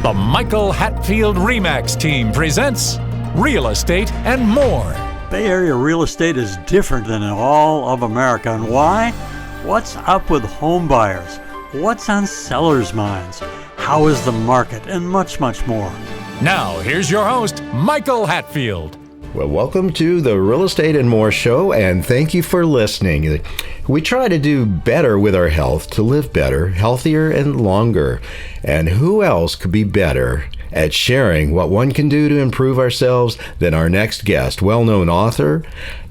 The Michael Hatfield RE/MAX team presents Real Estate and More. Bay Area real estate is different than in all of America. And why? What's up with home buyers? What's on sellers' minds? How is the market? And much, much more. Now, here's your host, Michael Hatfield. Well, welcome to the Real Estate and More show, and thank you for listening. We try to do better with our health, to live better, healthier, and longer. And who else could be better at sharing what one can do to improve ourselves than our next guest, well-known author,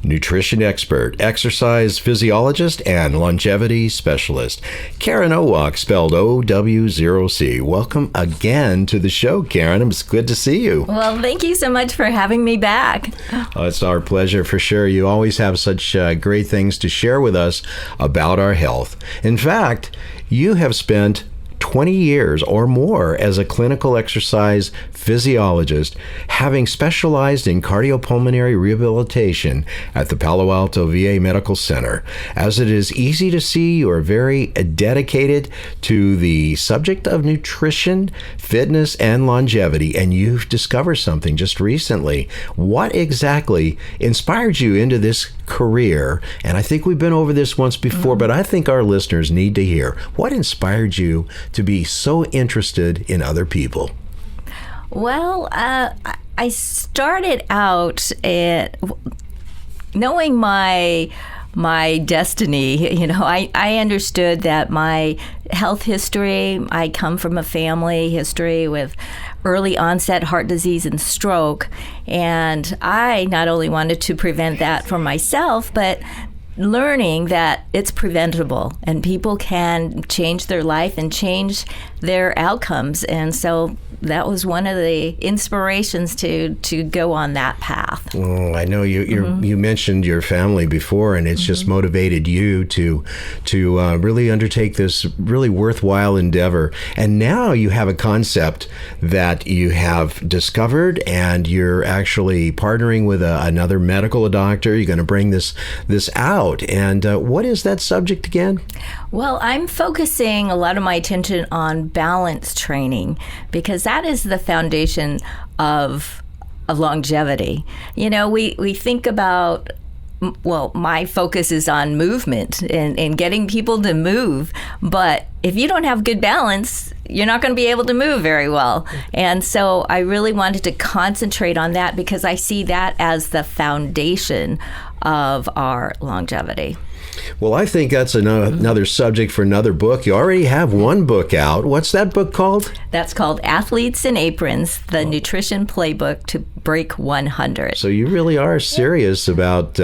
nutrition expert, exercise physiologist, and longevity specialist, Karen Owoc, spelled O-W-0-C. Welcome again to the show, Karen. It's good to see you. Well, thank you so much for having me back. It's our pleasure for sure. You always have such great things to share with us about our health. In fact, you have spent 20 years or more as a clinical exercise physiologist, having specialized in cardiopulmonary rehabilitation at the Palo Alto VA Medical Center. As it is easy to see, you are very dedicated to the subject of nutrition, fitness, and longevity, and you've discovered something just recently. What exactly inspired you into this career? And I think we've been over this once before, but I think our listeners need to hear. What inspired you to be so interested in other people? Well, I started out knowing my destiny. You know, I understood that my health history, I come from a family history with early onset heart disease and stroke, and I not only wanted to prevent that for myself, but learning that it's preventable and people can change their life and change their outcomes. And so that was one of the inspirations to go on that path. Oh, I know you mentioned your family before, and it's just motivated you to really undertake this really worthwhile endeavor. And now you have a concept that you have discovered, and you're actually partnering with another medical doctor. You're going to bring this out. And what is that subject again? Well, I'm focusing a lot of my attention on balance training because that is the foundation of longevity. You know, we think about, well, my focus is on movement and getting people to move. But if you don't have good balance, you're not going to be able to move very well. And so I really wanted to concentrate on that because I see that as the foundation of our longevity. Well, I think that's another subject for another book. You already have one book out. What's that book called? That's called Athletes and Aprons, the Nutrition Playbook to Break 100. So you really are serious about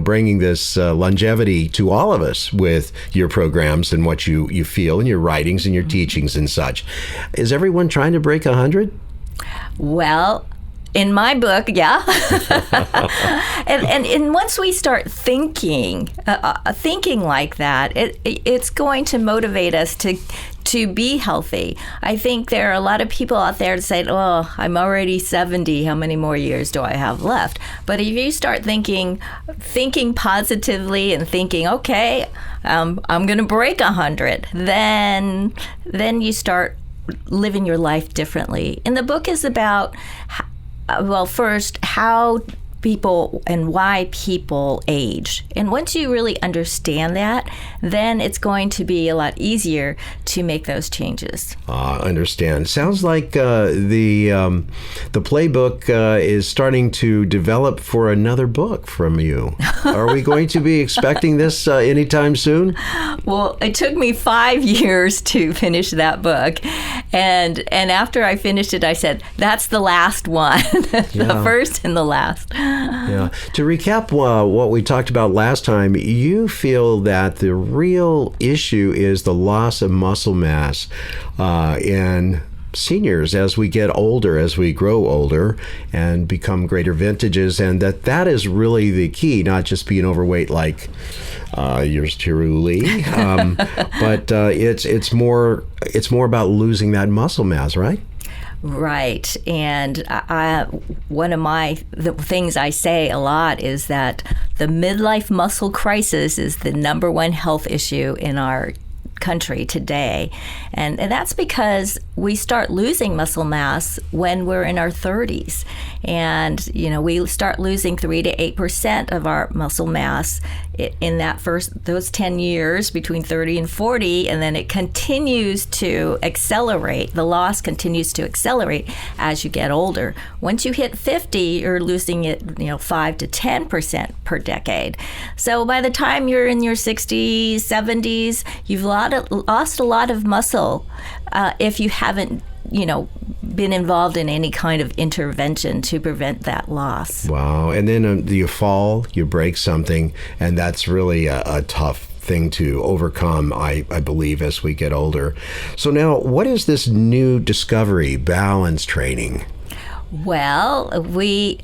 bringing this longevity to all of us with your programs and what you feel and your writings and your teachings and such. Is everyone trying to break 100? Well, in my book, yeah. and once we start thinking like that, it's going to motivate us to be healthy. I think there are a lot of people out there that say, oh, I'm already 70. How many more years do I have left? But if you start thinking positively and thinking, okay, I'm going to break 100, then you start living your life differently. And the book is about first, how people and why people age. And once you really understand that, then it's going to be a lot easier to make those changes. Understand. Sounds like the playbook is starting to develop for another book from you. Are we going to be expecting this anytime soon? Well, it took me 5 years to finish that book. And after I finished it, I said, that's the last one, the first and the last. Yeah. To recap what we talked about last time, you feel that the real issue is the loss of muscle mass in seniors as we get older, as we grow older and become greater vintages, and that is really the key, not just being overweight like yours truly, but it's more about losing that muscle mass, right? Right. And one of the things I say a lot is that the midlife muscle crisis is the number one health issue in our country today. And that's because we start losing muscle mass when we're in our 30s. And, we start losing 3 to 8% of our muscle mass in those 10 years between 30 and 40, and then it continues to accelerate. The loss continues to accelerate as you get older. Once you hit 50, you're losing it, 5 to 10% per decade. So by the time you're in your 60s, 70s, you've lost a lot of muscle if you haven't been involved in any kind of intervention to prevent that loss. Wow. And then you fall, you break something, and that's really a tough thing to overcome, I believe, as we get older. So now, what is this new discovery, balance training? Well, we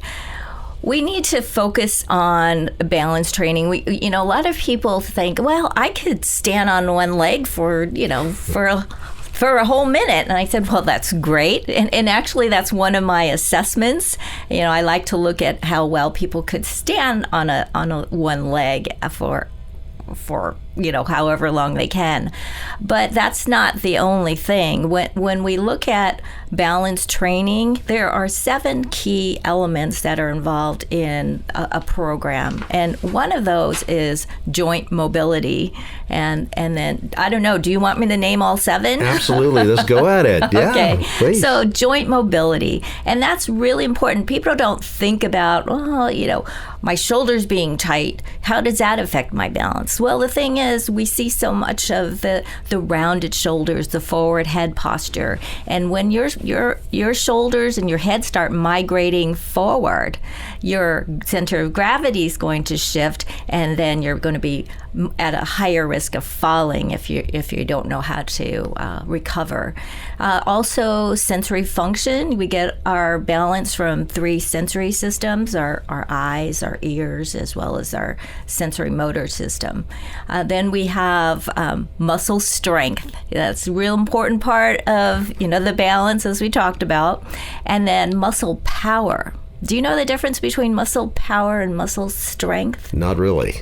need to focus on balance training. A lot of people think, well, I could stand on one leg for a whole minute. And I said, well, that's great. And actually, that's one of my assessments. I like to look at how well people could stand on a one leg for however long they can. But that's not the only thing. When we look at balance training, there are 7 key elements that are involved in a program. And one of those is joint mobility. And then, I don't know, do you want me to name all 7? Absolutely. Let's go at it. Yeah, okay. Please. So joint mobility. And that's really important. People don't think about, my shoulders being tight. How does that affect my balance? Well, the thing is, we see so much of the rounded shoulders, the forward head posture. And when your shoulders and your head start migrating forward, your center of gravity is going to shift, and then you're going to be at a higher risk of falling if you don't know how to recover. Also, sensory function. We get our balance from 3 sensory systems: our eyes, our ears, as well as our sensory motor system. Then we have muscle strength. That's a real important part of the balance, as we talked about. And then muscle power. Do you know the difference between muscle power and muscle strength? Not really.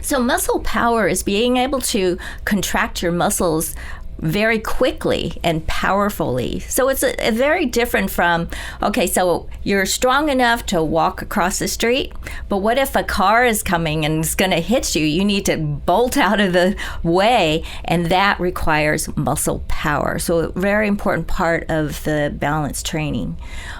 So muscle power is being able to contract your muscles very quickly and powerfully. So it's a very different from, okay, so you're strong enough to walk across the street, but what if a car is coming and it's going to hit you? You need to bolt out of the way, and that requires muscle power. So a very important part of the balance training.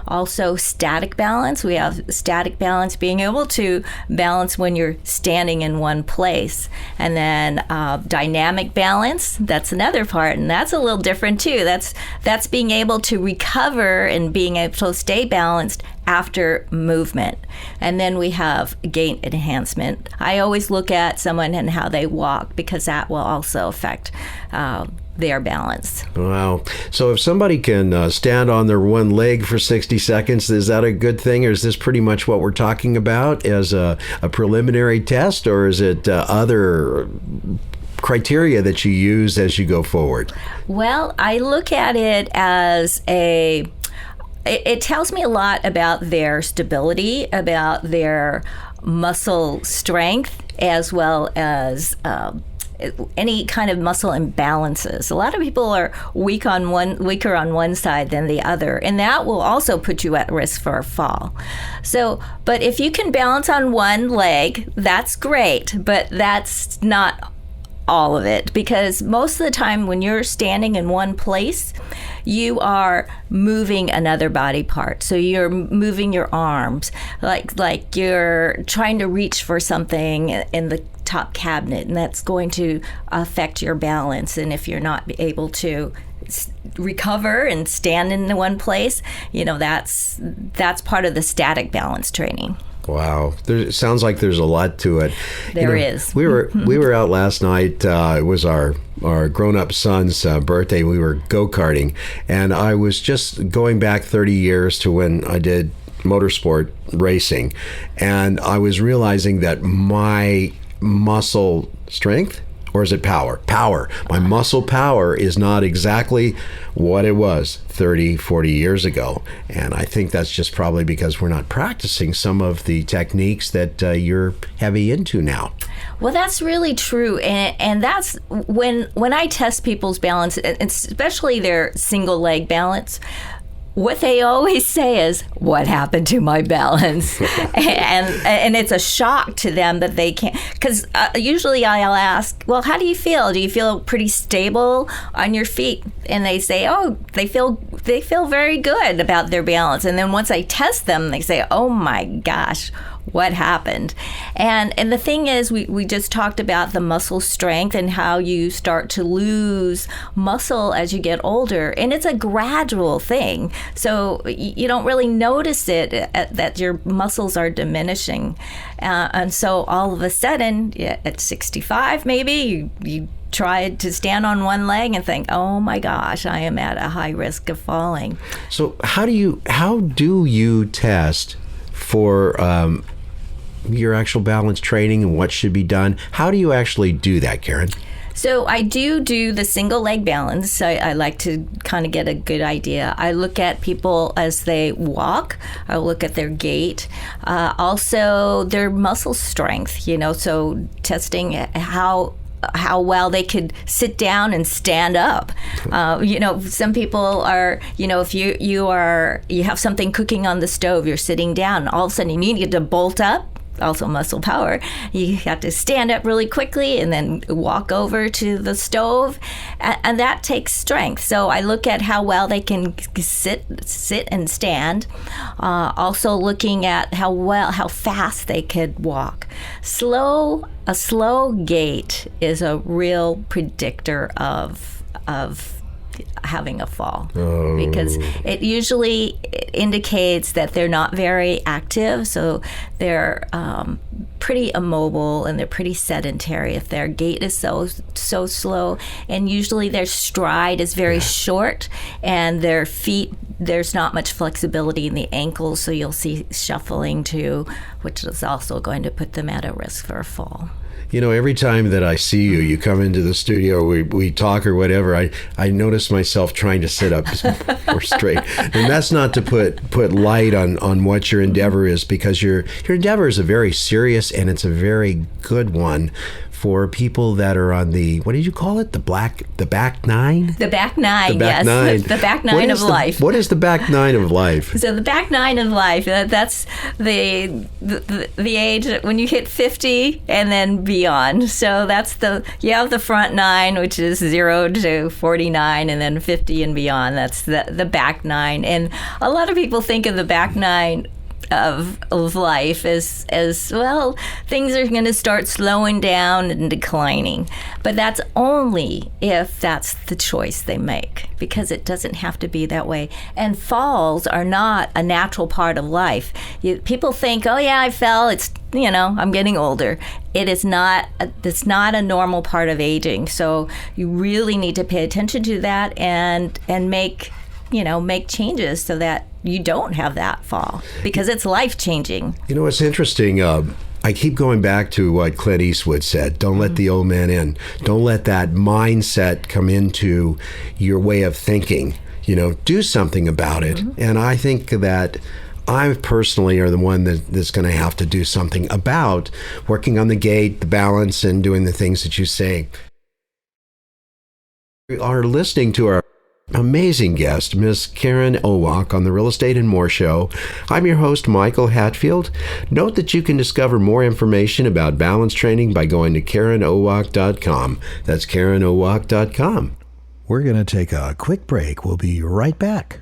Also, static balance. We have static balance, being able to balance when you're standing in one place. And then dynamic balance, that's another part, and that's a little different too. That's being able to recover and being able to stay balanced after movement. And then we have gait enhancement. I always look at someone and how they walk, because that will also affect their balance. Wow. So if somebody can stand on their one leg for 60 seconds, is that a good thing, or is this pretty much what we're talking about as a preliminary test, or is it other criteria that you use as you go forward? Well, I look at it as it tells me a lot about their stability, about their muscle strength, as well as any kind of muscle imbalances. A lot of people are weaker on one side than the other, and that will also put you at risk for a fall. So, but if you can balance on one leg, that's great, but that's not all of it, because most of the time when you're standing in one place, you are moving another body part. So you're moving your arms, like you're trying to reach for something in the top cabinet, and that's going to affect your balance. And if you're not able to recover and stand in one place, that's part of the static balance training. Wow, it sounds like there's a lot to it. There is. We were out last night. It was our grown-up son's birthday. We were go-karting, and I was just going back 30 years to when I did motorsport racing, and I was realizing that my muscle strength Or is it power? Power. My muscle power is not exactly what it was 30, 40 years ago. And I think that's just probably because we're not practicing some of the techniques that you're heavy into now. Well, that's really true. And that's when I test people's balance, especially their single leg balance, what they always say is, what happened to my balance? and it's a shock to them that they can't, because usually I'll ask, well, how do you feel? Do you feel pretty stable on your feet? And they say, oh, they feel very good about their balance. And then once I test them, they say, oh my gosh, what happened? And the thing is, we just talked about the muscle strength and how you start to lose muscle as you get older. And it's a gradual thing. So you don't really notice it that your muscles are diminishing. And so all of a sudden, at 65 maybe, you try to stand on one leg and think, oh my gosh, I am at a high risk of falling. So how do you test for your actual balance training and what should be done? How do you actually do that, Karen? So I do the single leg balance. I like to kind of get a good idea. I look at people as they walk. I look at their gait. Also their muscle strength, so testing how well they could sit down and stand up. Some people are, if you have something cooking on the stove, you're sitting down, all of a sudden you need to bolt up. Also muscle power. You have to stand up really quickly and then walk over to the stove, and that takes strength. So I look at how well they can sit and stand. Also looking at how fast they could walk. A slow gait is a real predictor of having a fall, because it usually indicates that they're not very active, so they're pretty immobile and they're pretty sedentary if their gait is so slow, and usually their stride is very short, and their feet, there's not much flexibility in the ankles, so you'll see shuffling too, which is also going to put them at a risk for a fall. Every time that I see you, you come into the studio, we talk or whatever, I notice myself trying to sit up more straight. And that's not to put light on what your endeavor is, because your endeavor is a very serious and it's a very good one for people that are on the, what did you call it? The back nine? The back nine, the back yes. Nine. The back nine of life. What is the back nine of life? So the back nine of life, that's the age when you hit 50 and then beyond. So that's you have the front nine, which is 0 to 49, and then 50 and beyond. That's the back nine. And a lot of people think of the back nine of life as well, things are going to start slowing down and declining. But that's only if that's the choice they make, because it doesn't have to be that way. And falls are not a natural part of life. People think, oh yeah, I fell, it's, I'm getting older. It is not, it's not a normal part of aging. So you really need to pay attention to that and make changes so that you don't have that fall, because it's life-changing. It's interesting. I keep going back to what Clint Eastwood said. Don't let the old man in. Don't let that mindset come into your way of thinking. Do something about it. Mm-hmm. And I think that I personally are the one that's going to have to do something about working on the gait, the balance, and doing the things that you say. We are listening to our amazing guest, Miss Karen Owoc, on the Real Estate and More Show. I'm your host, Michael Hatfield. Note that you can discover more information about balance training by going to KarenOwoc.com. That's KarenOwoc.com. We're going to take a quick break. We'll be right back.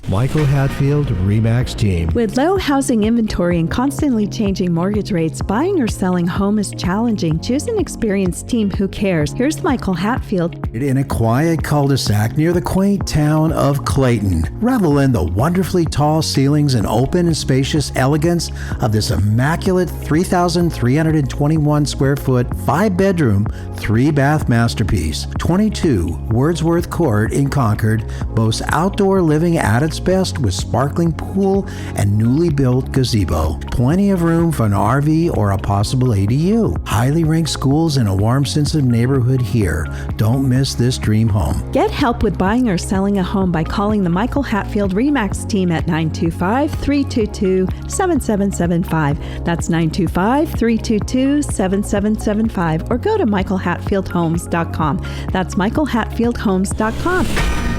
Michael Hatfield, RE/MAX team. With low housing inventory and constantly changing mortgage rates, buying or selling home is challenging. Choose an experienced team who cares. Here's Michael Hatfield. In a quiet cul-de-sac near the quaint town of Clayton, revel in the wonderfully tall ceilings and open and spacious elegance of this immaculate 3,321 square foot, 5-bedroom, 3-bath masterpiece. 22 Wordsworth Court in Concord boasts outdoor living at its its best with sparkling pool and newly built gazebo. Plenty of room for an RV or a possible ADU. Highly ranked schools in a warm, sensitive neighborhood here. Don't miss this dream home. Get help with buying or selling a home by calling the Michael Hatfield RE/MAX team at 925-322-7775. That's 925-322-7775. Or go to michaelhatfieldhomes.com. That's michaelhatfieldhomes.com.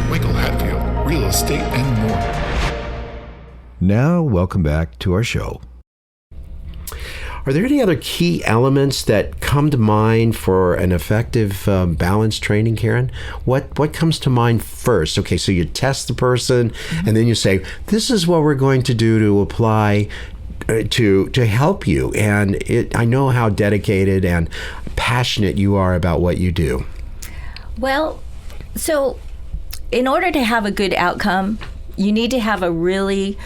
Michael Hatfield, real estate and more. Now, welcome back to our show. Are there any other key elements that come to mind for an effective balance training, Karen? What comes to mind first? Okay, so you test the person, and then you say, this is what we're going to do to apply to help you. And I know how dedicated and passionate you are about what you do. Well, so in order to have a good outcome, you need to have a really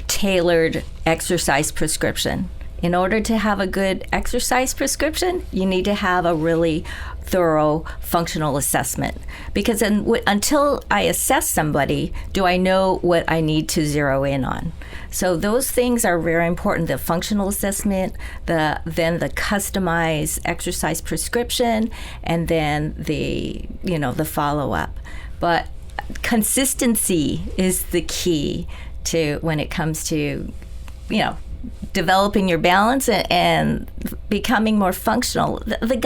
tailored exercise prescription. In order to have a good exercise prescription, you need to have a really thorough functional assessment. Because until I assess somebody, do I know what I need to zero in on? So those things are very important. The functional assessment, then the customized exercise prescription, and then the follow-up. But consistency is the key to when it comes to, developing your balance and becoming more functional. We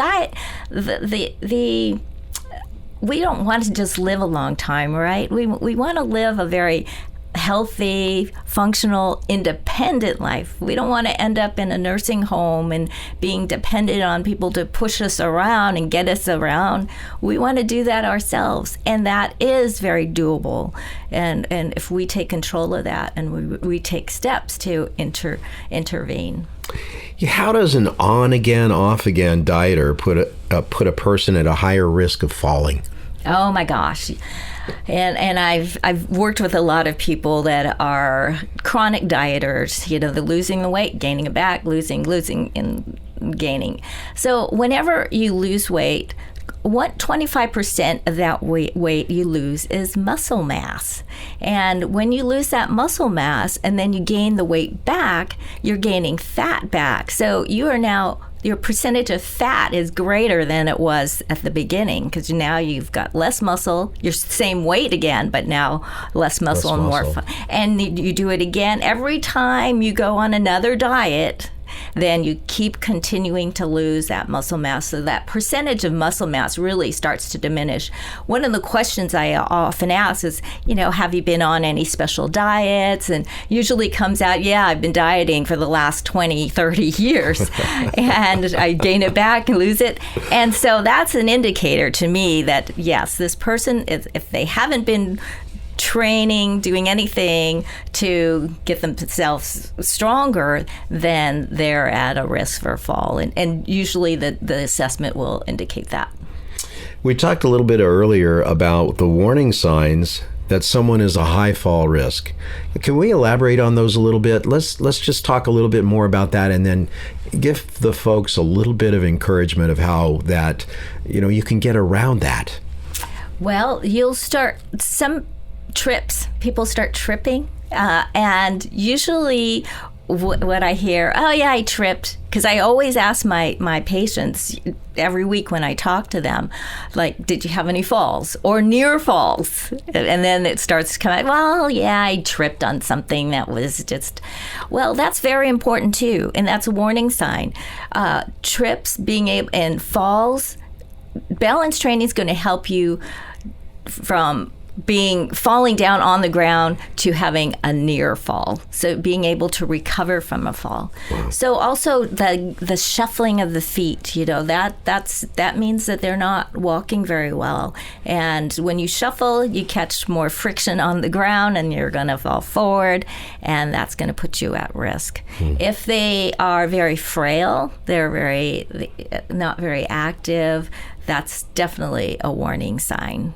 don't want to just live a long time, right? We want to live a very healthy, functional, independent life. We don't want to end up in a nursing home and being dependent on people to push us around and get us around. We want to do that ourselves, and that is very doable. And if we take control of that and we take steps to intervene. How does an on-again, off-again dieter put a person at a higher risk of falling? Oh my gosh. And I've worked with a lot of people that are chronic dieters, they're losing the weight, gaining it back, losing and gaining. So whenever you lose weight, 25% of that weight you lose is muscle mass. And when you lose that muscle mass and then you gain the weight back, you're gaining fat back. So your percentage of fat is greater than it was at the beginning, because now you've got less muscle. You're same weight again, but now less muscle and more fat. And you do it again every time you go on another diet. Then you keep continuing to lose that muscle mass. So that percentage of muscle mass really starts to diminish. One of the questions I often ask is, have you been on any special diets? And usually comes out, yeah, I've been dieting for the last 20, 30 years. And I gain it back and lose it. And so that's an indicator to me that, yes, this person, if they haven't been training, doing anything to get themselves stronger, then they're at a risk for a fall. And usually the assessment will indicate that. We talked a little bit earlier about the warning signs that someone is a high fall risk. Can we elaborate on those a little bit? Let's just talk a little bit more about that, and then give the folks a little bit of encouragement of how that, you can get around that. Well, you'll start some trips. People start tripping, and usually what I hear, oh yeah, I tripped, because I always ask my patients every week when I talk to them, like, did you have any falls or near falls? And then it starts to come out, well, yeah, I tripped on something that was just, well, that's very important too, and that's a warning sign. Trips, and falls, balance training is going to help you from falling down on the ground to having a near fall. So being able to recover from a fall. Wow. So also the shuffling of the feet, that means that they're not walking very well. And when you shuffle, you catch more friction on the ground and you're going to fall forward, and that's going to put you at risk. If they are very frail, they're not very active, that's definitely a warning sign.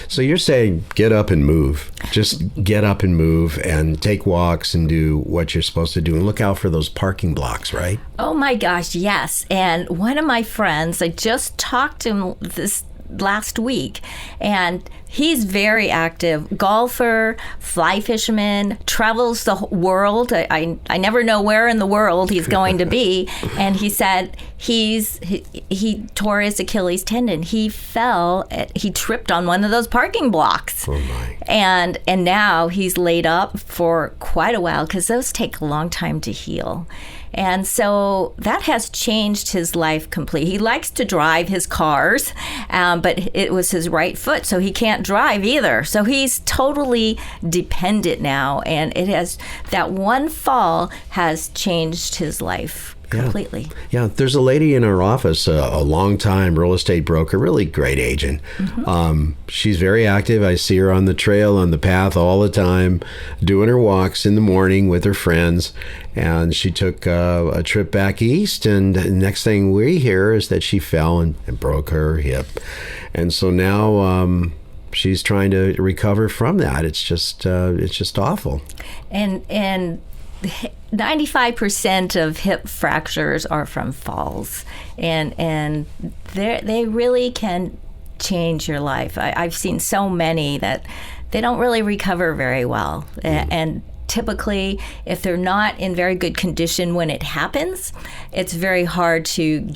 So you're saying get up and move. Just get up and move and take walks and do what you're supposed to do, and look out for those parking blocks, right? Oh my gosh, yes. And one of my friends, I just talked to him last week, and he's very active, golfer, fly fisherman, travels the world. I never know where in the world he's going to be. And he said he tore his Achilles tendon. He he tripped on one of those parking blocks. Oh my. And now he's laid up for quite a while because those take a long time to heal. And so that has changed his life completely. He likes to drive his cars, but it was his right foot, so he can't drive either. So he's totally dependent now, and that one fall has changed his life completely. Yeah, there's a lady in our office, a long-time real estate broker, really great agent. Mm-hmm. She's very active. I see her on the trail, on the path all the time, doing her walks in the morning with her friends. And she took a trip back east, and the next thing we hear is that she fell and broke her hip. And so now she's trying to recover from that. It's just awful. And 95% of hip fractures are from falls, and they really can change your life. I've seen so many that they don't really recover very well, and typically, if they're not in very good condition when it happens, it's very hard to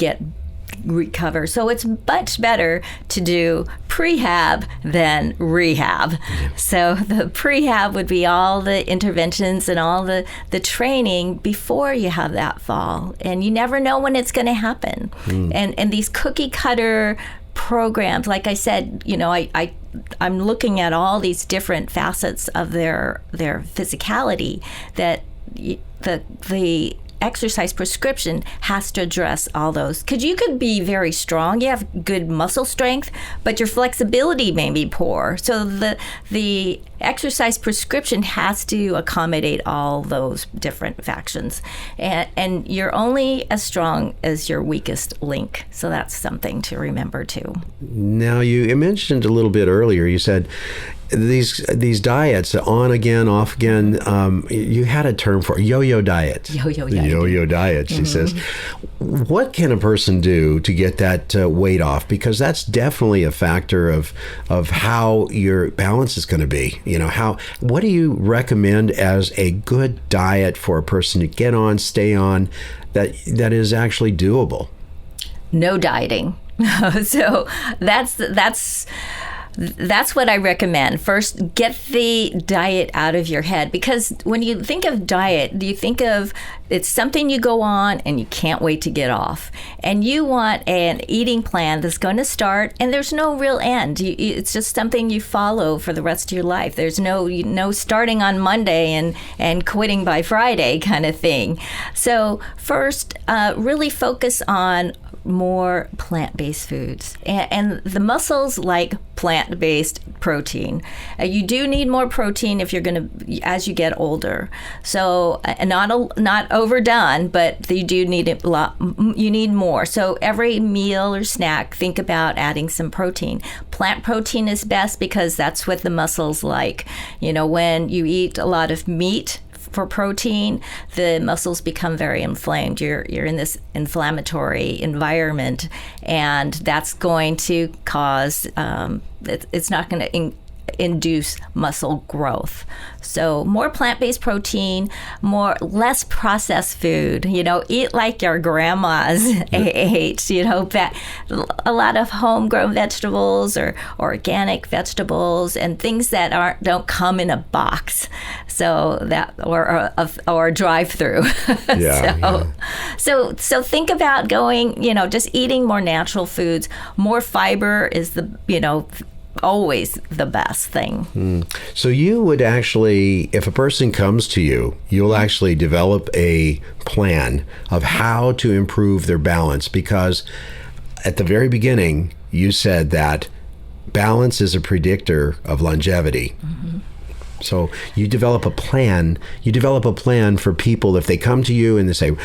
recover. So it's much better to do prehab than rehab. So the prehab would be all the interventions and all the training before you have that fall. And you never know when it's going to happen. And these cookie cutter programs, like I said, I'm looking at all these different facets of their physicality that the exercise prescription has to address all those. Because you could be very strong, you have good muscle strength, but your flexibility may be poor. So the exercise prescription has to accommodate all those different factions. And you're only as strong as your weakest link. So that's something to remember too. Now, you mentioned a little bit earlier, you said these diets, on again, off again, you had a term for yo-yo diet. Yo-yo diet, she says. What can a person do to get that weight off? Because that's definitely a factor of how your balance is going to be. What do you recommend as a good diet for a person to get on, stay on, that is actually doable? No dieting. So that's what I recommend. First, get the diet out of your head, because when you think of diet, you think of it's something you go on and you can't wait to get off. And you want an eating plan that's going to start, and there's no real end. It's just something you follow for the rest of your life. There's no starting on Monday and quitting by Friday kind of thing. So first, really focus on more plant-based foods, and the muscles like plant-based protein. You do need more protein if you're going to, as you get older. So not overdone, but you do need a lot. You need more. So every meal or snack, think about adding some protein. Plant protein is best because that's what the muscles like. When you eat a lot of meat for protein, the muscles become very inflamed. You're in this inflammatory environment, and that's going to cause it's not going to induce muscle growth. So more plant-based protein, less processed food. Eat like your grandmas ate. A lot of homegrown vegetables or organic vegetables and things that don't come to in a box. So that or a drive-through. So think about going. Just eating more natural foods. More fiber is always the best thing. So you would actually, if a person comes to you, you'll actually develop a plan of how to improve their balance, because at the very beginning you said that balance is a predictor of longevity. Mm-hmm. So you develop a plan. You develop a plan for people if they come to you and they say,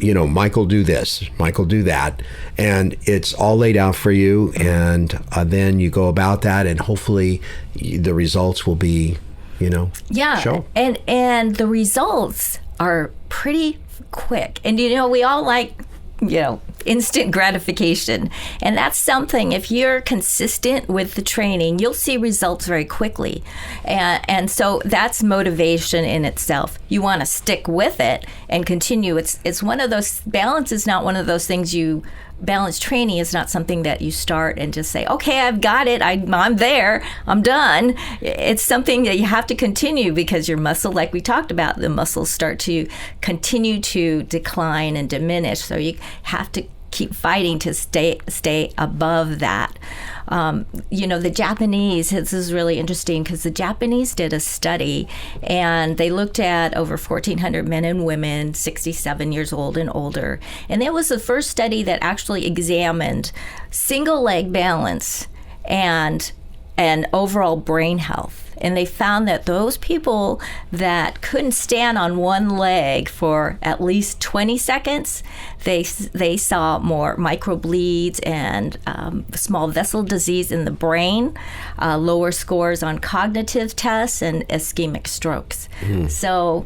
Michael, do this, Michael, do that. And it's all laid out for you. And then you go about that, and hopefully the results will be, show. And the results are pretty quick. And, we all like, instant gratification. And that's something, if you're consistent with the training, you'll see results very quickly. And so that's motivation in itself. You want to stick with it and continue. It's one of those, balance is not one of those things balance training is not something that you start and just say, okay, I've got it. I'm there. I'm done. It's something that you have to continue because your muscle, like we talked about, the muscles start to continue to decline and diminish. So you have to keep fighting to stay above that. The Japanese, this is really interesting because the Japanese did a study and they looked at over 1,400 men and women, 67 years old and older. And it was the first study that actually examined single leg balance and overall brain health. And they found that those people that couldn't stand on one leg for at least 20 seconds, they saw more microbleeds and small vessel disease in the brain, lower scores on cognitive tests, and ischemic strokes. So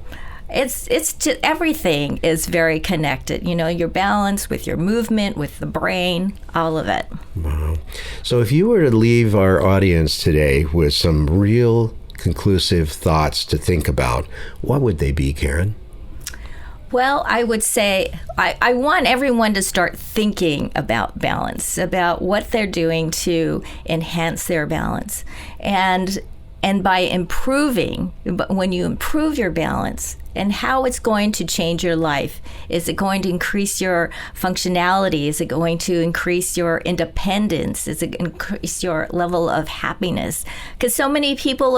it's just, everything is very connected. Your balance with your movement, with the brain, all of it. Wow. So if you were to leave our audience today with some real conclusive thoughts to think about, what would they be, Karen? Well, I would say I want everyone to start thinking about balance, about what they're doing to enhance their balance. And by improving, when you improve your balance, and how it's going to change your life. Is it going to increase your functionality? Is it going to increase your independence? Is it increase your level of happiness? Because so many people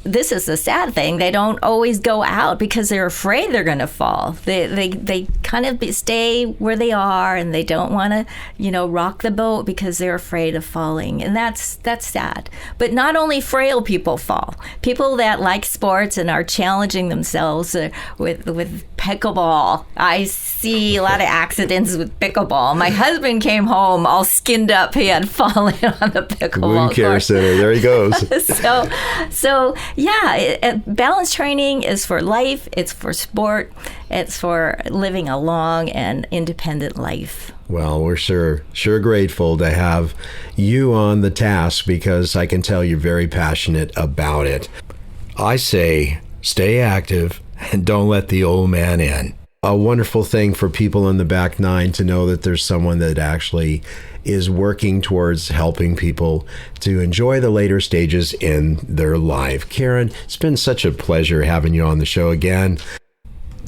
this is the sad thing, they don't always go out because they're afraid they're going to fall. They kind of stay where they are, and they don't want to, rock the boat because they're afraid of falling. And that's sad. But not only frail people fall. People that like sports and are challenging themselves with pickleball. I see a lot of accidents with pickleball. My husband came home all skinned up. He had fallen on the pickleball Wound Care court. Center. There he goes. So yeah, balance training is for life. It's for sport. It's for living a long and independent life. Well, we're sure grateful to have you on the task because I can tell you're very passionate about it. I say stay active and don't let the old man in. A wonderful thing for people in the back nine to know that there's someone that actually is working towards helping people to enjoy the later stages in their life. Karen, it's been such a pleasure having you on the show again.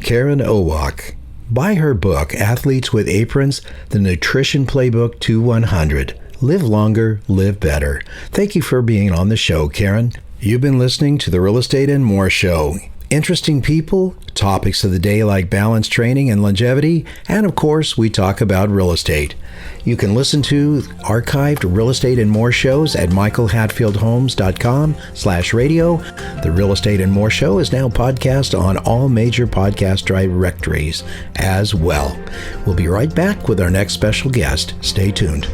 Karen Owoc. Buy her book, Athletes with Aprons, The Nutrition Playbook to 100. Live longer, live better. Thank you for being on the show, Karen. You've been listening to the Real Estate and More Show. Interesting people, topics of the day like balance training and longevity, and of course, we talk about real estate. You can listen to archived Real Estate and More shows at michaelhatfieldhomes.com/radio. The Real Estate and More Show is now podcast on all major podcast directories as well. We'll be right back with our next special guest. Stay tuned.